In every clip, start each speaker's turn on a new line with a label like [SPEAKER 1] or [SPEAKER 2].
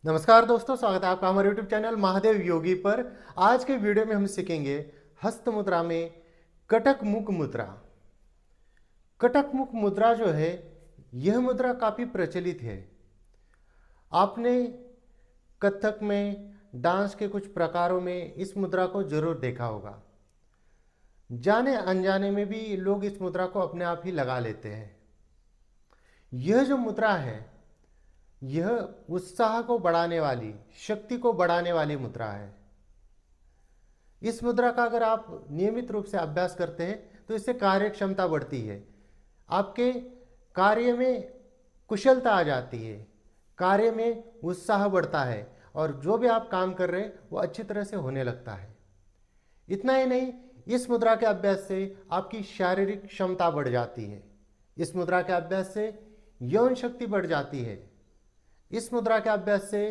[SPEAKER 1] नमस्कार दोस्तों, स्वागत है आपका हमारे YouTube चैनल महादेव योगी पर। आज के वीडियो में हम सीखेंगे हस्त मुद्रा में कटक मुख मुद्रा। कटक मुख मुद्रा जो है, यह मुद्रा काफ़ी प्रचलित है। आपने कथक में, डांस के कुछ प्रकारों में इस मुद्रा को जरूर देखा होगा। जाने अनजाने में भी लोग इस मुद्रा को अपने आप ही लगा लेते हैं। यह जो मुद्रा है, यह उत्साह को बढ़ाने वाली, शक्ति को बढ़ाने वाली मुद्रा है। इस मुद्रा का अगर आप नियमित रूप से अभ्यास करते हैं तो इससे कार्य क्षमता बढ़ती है, आपके कार्य में कुशलता आ जाती है, कार्य में उत्साह बढ़ता है और जो भी आप काम कर रहे हैं वो अच्छी तरह से होने लगता है। इतना ही नहीं, इस मुद्रा के अभ्यास से आपकी शारीरिक क्षमता बढ़ जाती है। इस मुद्रा के अभ्यास से यौन शक्ति बढ़ जाती है। इस मुद्रा के अभ्यास से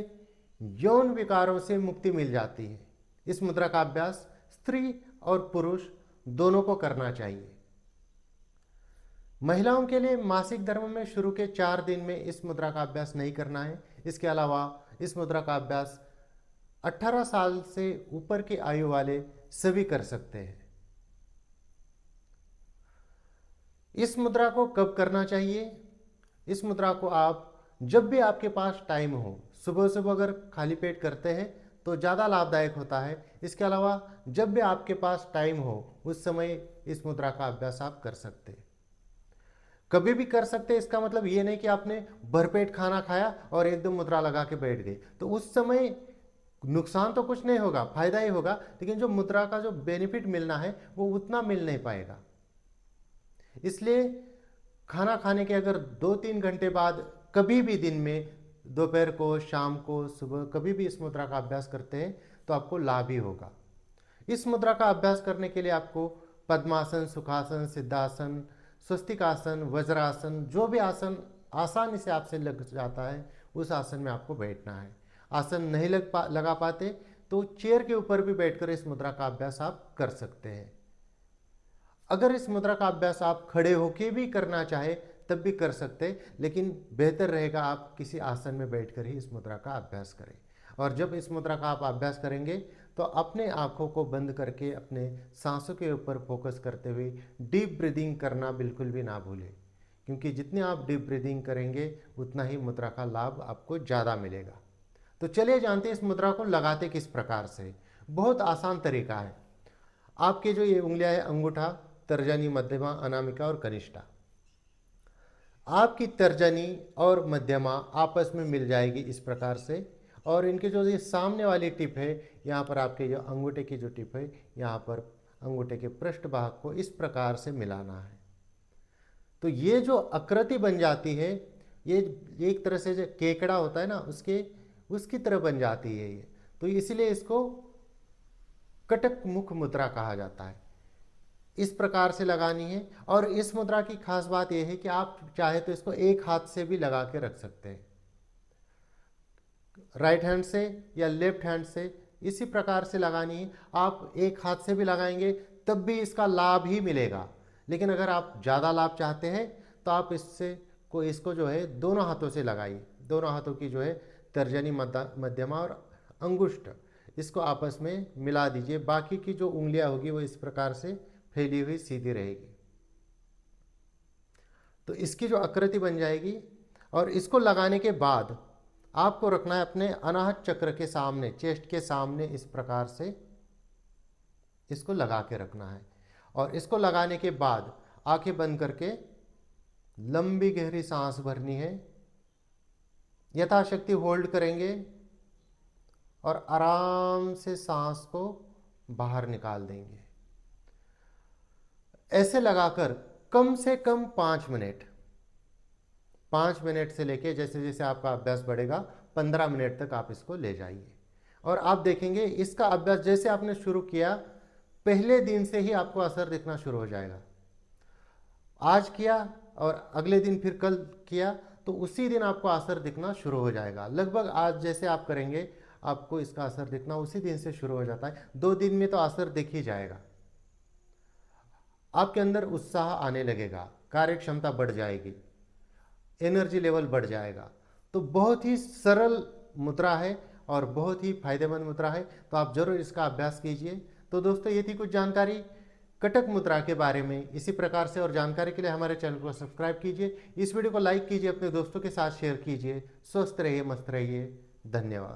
[SPEAKER 1] यौन विकारों से मुक्ति मिल जाती है। इस मुद्रा का अभ्यास स्त्री और पुरुष दोनों को करना चाहिए। महिलाओं के लिए मासिक धर्म में शुरू के 4 दिन में इस मुद्रा का अभ्यास नहीं करना है। इसके अलावा इस मुद्रा का अभ्यास 18 साल से ऊपर की आयु वाले सभी कर सकते हैं। इस मुद्रा को कब करना चाहिए? इस मुद्रा को आप जब भी आपके पास टाइम हो, सुबह सुबह अगर खाली पेट करते हैं तो ज़्यादा लाभदायक होता है। इसके अलावा जब भी आपके पास टाइम हो उस समय इस मुद्रा का अभ्यास आप कर सकते हैं। कभी भी कर सकते हैं, इसका मतलब ये नहीं कि आपने भरपेट खाना खाया और एकदम मुद्रा लगा के बैठ गए, तो उस समय नुकसान तो कुछ नहीं होगा, फायदा ही होगा, लेकिन जो मुद्रा का जो बेनिफिट मिलना है वो उतना मिल नहीं पाएगा। इसलिए खाना खाने के अगर 2-3 घंटे बाद कभी भी दिन में, दोपहर को, शाम को, सुबह, कभी भी इस मुद्रा का अभ्यास करते हैं तो आपको लाभ ही होगा। इस मुद्रा का अभ्यास करने के लिए आपको पद्मासन, सुखासन, सिद्धासन, स्वस्तिकासन, वज्रासन, जो भी आसन आसानी से आपसे लग जाता है उस आसन में आपको बैठना है। आसन नहीं लगा पाते तो चेयर के ऊपर भी बैठकर इस मुद्रा का अभ्यास आप कर सकते हैं। अगर इस मुद्रा का अभ्यास आप खड़े होकर भी करना चाहे तब भी कर सकते हैं, लेकिन बेहतर रहेगा आप किसी आसन में बैठकर ही इस मुद्रा का अभ्यास करें। और जब इस मुद्रा का आप अभ्यास करेंगे तो अपने आँखों को बंद करके अपने सांसों के ऊपर फोकस करते हुए डीप ब्रीदिंग करना बिल्कुल भी ना भूलें, क्योंकि जितनी आप डीप ब्रीदिंग करेंगे उतना ही मुद्रा का लाभ आपको ज़्यादा मिलेगा। तो चलिए जानते हैं इस मुद्रा को लगाते किस प्रकार से। बहुत आसान तरीका है। आपके जो ये उंगलियां है, अंगूठा, तर्जनी, मध्यमा, अनामिका और कनिष्ठा, आपकी तर्जनी और मध्यमा आपस में मिल जाएगी इस प्रकार से, और इनके जो ये सामने वाली टिप है, यहाँ पर आपके जो अंगूठे की जो टिप है, यहाँ पर अंगूठे के पृष्ठ भाग को इस प्रकार से मिलाना है। तो ये जो आकृति बन जाती है, ये एक तरह से जो केकड़ा होता है ना, उसकी तरह बन जाती है ये। तो इसलिए इसको कटक मुख मुद्रा कहा जाता है। इस प्रकार से लगानी है। और इस मुद्रा की खास बात यह है कि आप चाहे तो इसको एक हाथ से भी लगा के रख सकते हैं, राइट हैंड से या लेफ्ट हैंड से, इसी प्रकार से लगानी है। आप एक हाथ से भी लगाएंगे तब भी इसका लाभ ही मिलेगा, लेकिन अगर आप ज़्यादा लाभ चाहते हैं तो आप इसको जो है दोनों हाथों से लगाइए। दोनों हाथों की जो है तर्जनी, मध्यमा और अंगुष्ठ, इसको आपस में मिला दीजिए। बाकी की जो उंगलियां होगी वो इस प्रकार से फैली हुई सीधी रहेगी, तो इसकी जो आकृति बन जाएगी। और इसको लगाने के बाद आपको रखना है अपने अनाहत चक्र के सामने, चेस्ट के सामने, इस प्रकार से इसको लगा के रखना है। और इसको लगाने के बाद आंखें बंद करके लंबी गहरी सांस भरनी है, यथाशक्ति होल्ड करेंगे और आराम से सांस को बाहर निकाल देंगे। ऐसे लगाकर कम से कम 5 मिनट से लेके जैसे जैसे आपका अभ्यास बढ़ेगा 15 मिनट तक आप इसको ले जाइए। और आप देखेंगे इसका अभ्यास जैसे आपने शुरू किया, पहले दिन से ही आपको असर दिखना शुरू हो जाएगा। आज किया और अगले दिन फिर कल किया तो उसी दिन आपको असर दिखना शुरू हो जाएगा। लगभग आज जैसे आप करेंगे आपको इसका असर दिखना उसी दिन से शुरू हो जाता है। 2 दिन में तो असर दिख ही जाएगा। आपके अंदर उत्साह आने लगेगा, कार्य क्षमता बढ़ जाएगी, एनर्जी लेवल बढ़ जाएगा। तो बहुत ही सरल मुद्रा है और बहुत ही फायदेमंद मुद्रा है, तो आप जरूर इसका अभ्यास कीजिए। तो दोस्तों ये थी कुछ जानकारी कटक मुद्रा के बारे में। इसी प्रकार से और जानकारी के लिए हमारे चैनल को सब्सक्राइब कीजिए, इस वीडियो को लाइक कीजिए, अपने दोस्तों के साथ शेयर कीजिए। स्वस्थ रहिए, मस्त रहिए। धन्यवाद।